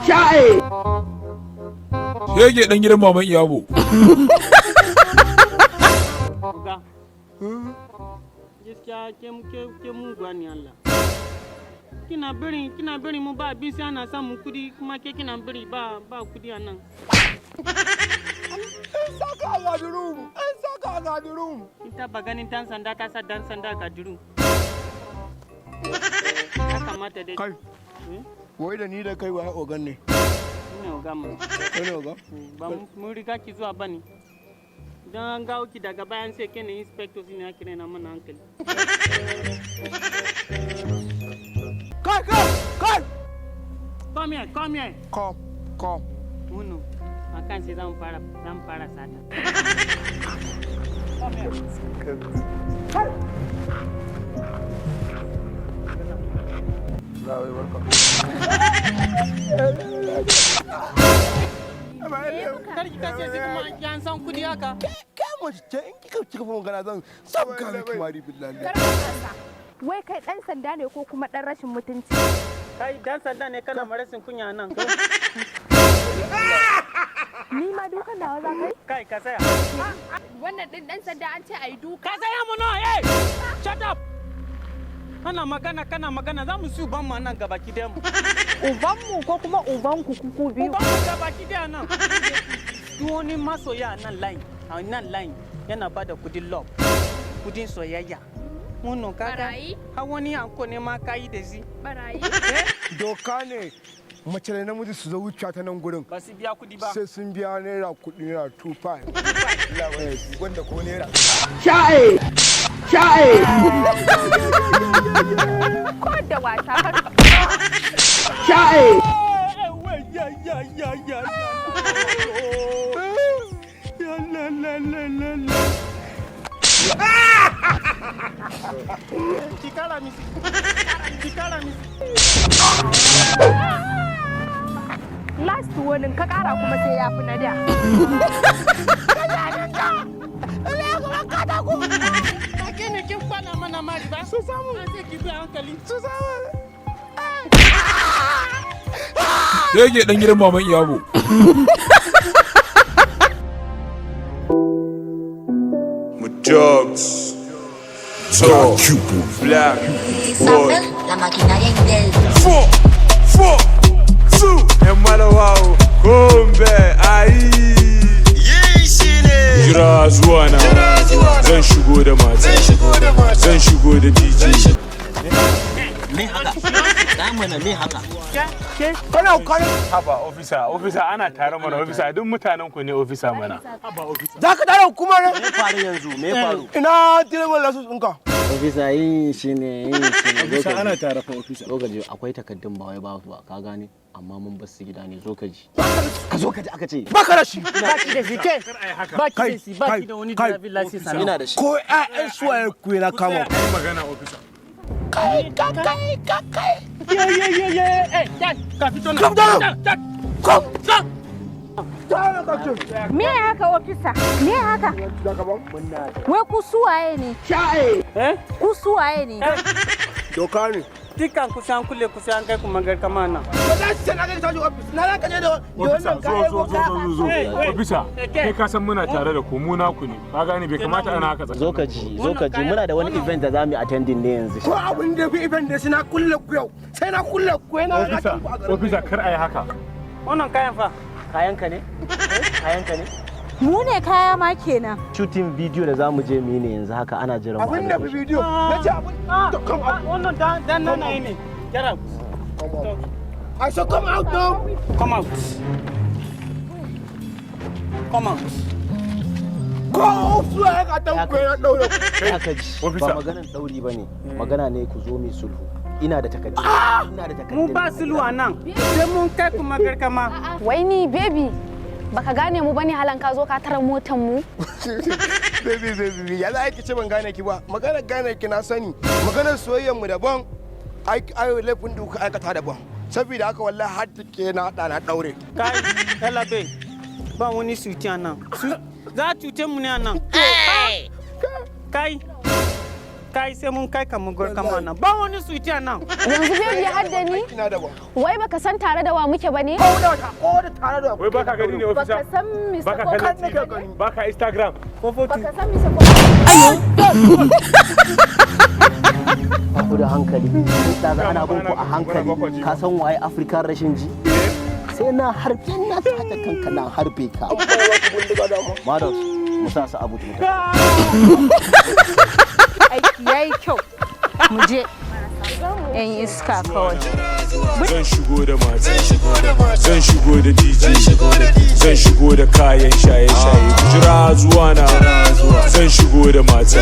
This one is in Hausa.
Shaye. Shege dan gidan maman Iyabo. Oga. Gaskiya ke mu gwani Allah. Kina bari mu ba abin sai ana samun kudi kuma ke kina bari ba kudi a nan. Saka ga durum. Saka ga durum. Ita ba ganin dan sanda ta sa dan sanda ga durum. Ya kamata dai. Kai. Wai da ni da kai wai ogan ne. Ne oga mu. Ne oga? Ba mun riga ki zuwa bane. Dan an gawo ki daga bayan sai kene inspector ne ya kire na mana hankali. Kai! Come here. Come. Uno. Akan sai zan fara sata. Come here. Kai! Bravo, welcome. Kar ki kace sai kuma yan san kudi haka. Kai mace ce in kika cika magana zan sabka miki mari billahi. Wai kai dan sanda ne ko kuma dan rashin mutunci? Kai dan sanda ne kana marasin kunya nan. Ni ma dukan nawa za kai? Kai ka saya. Wannan din dan sanda an ce ayi duka. Ka saya mu no shut up. Kana magana za mu su ban mu nan gaba ki da mu. Uban mu ko kuma uban ku biyu? Uban mu gaba ki da nan. Duk wani masoya nan line yana bada kudin love. Kudin soyayya. Wannan kaga har wani anko ne ma kai da shi. Barayi. Doka ne. Mace da namiji su zo wuce ta nan gurin. Ba su biya kudi ba. Sai sun biya naira kudi naira 25. Wanda ko naira. Shaye. Ko da wasa har. Shaye. Kikala misi. Last warning ka kara kuma sai ya fi na da. Kene kin kwana mana mari ba? Su samu. Sai ki bi hankali. Su samu. Shege dan gidan maman Iyabo. Drugs, talk, black, boy. La maquinaria Intel. 4, 2, and Malawao, Gombe, Ai. Jira zuwa na, zan shigo da mata, zan shigo da DJ. Me haka? Damana me haka? Kana haba officer ana tare mana officer duk mutanen ku ne officer mana. Haba officer. Za ka tare hukuma ne? Me faru yanzu? Me faru? Ina direban lasus ɗinka. Officer yin shi ne. Officer ana tare fa officer. Zo ka ji akwai takaddun ba wai ba ka gane amma mun bar su gida ne zo ka ji. Ka zo ka ji aka ce. Baka da shi. Baki da shi ke. Baki da wani driving license. Ina da shi. Ko ƴaƴan suwaye ku yana kama. Kai magana officer. Kai. Ka fito na. Come. Me haka ofisa? Me haka? Wai ku suwaye ne? Ku suwaye ne? Doka ne. Dukkan ku san kulle ku san kai ku magar kamana. Ba za su na ga taji office. Na ranka ne da wannan kayan Zo. Officer, kai ka san muna tare da ku mu naku ne. Ka gane bai kamata ana haka Zo ka ji muna da wani event da zamu yi attending ne yanzu. Ko abin da fi event da sai na kulle ku yau. Sai na kulle ku yana Officer kar ai haka. Wannan kayan fa. Kayanka ne? Mu ne kaya ma kenan. Shooting video da zamu je mu yi ne yanzu haka ana jiran mu. abin da fi bidiyo. Nace abin. Wannan dan nan ne. Get out. I said come out now. Come out. Ko su ya ka dan ku yana daure. Haka ji. Ba maganan dauri bane. Magana ne ku zo mu sulhu. Ina da takardu. Mu ba sulwa nan. Sai mun kai ku magar kama. Wai ni baby baka gane mu bane halan ka zo ka tara motar mu? Baby ya za ki ce ban gane ki ba. Maganar gane ki na sani. Maganar soyayyar mu daban. Ai laifin da kuka aikata daban. Saboda haka wallahi har take na hada na daure. Kai talabe. Ba wani suti nan. Za cuce mu ne nan. Kai. kai sai mun kai ka mun gorka mana ba wani suiti a nan Yanzu baby ya hadda ni? Ina da bon. Wai baka san tare da wa muke bane? Ko da tare da Wai baka gani ne ofisa? Baka san Mr. Baka Ko kallon kan TV? Baka Instagram? Ko photo? Baka san Mr. Ko. Ku da hankali. Sai ana bin ku a hankali. Ka san waye African rashin ji? Sai na harbe na sata kanka na harbe ka. Madam, musa su abu tuta. Aiki yayi kyau. Mu je. Yan iska kawai. Zan shigo da mata, zan shigo da DJ, zan shigo da kayan shaye-shaye. Ku jira zuwa na, zan shigo da mata.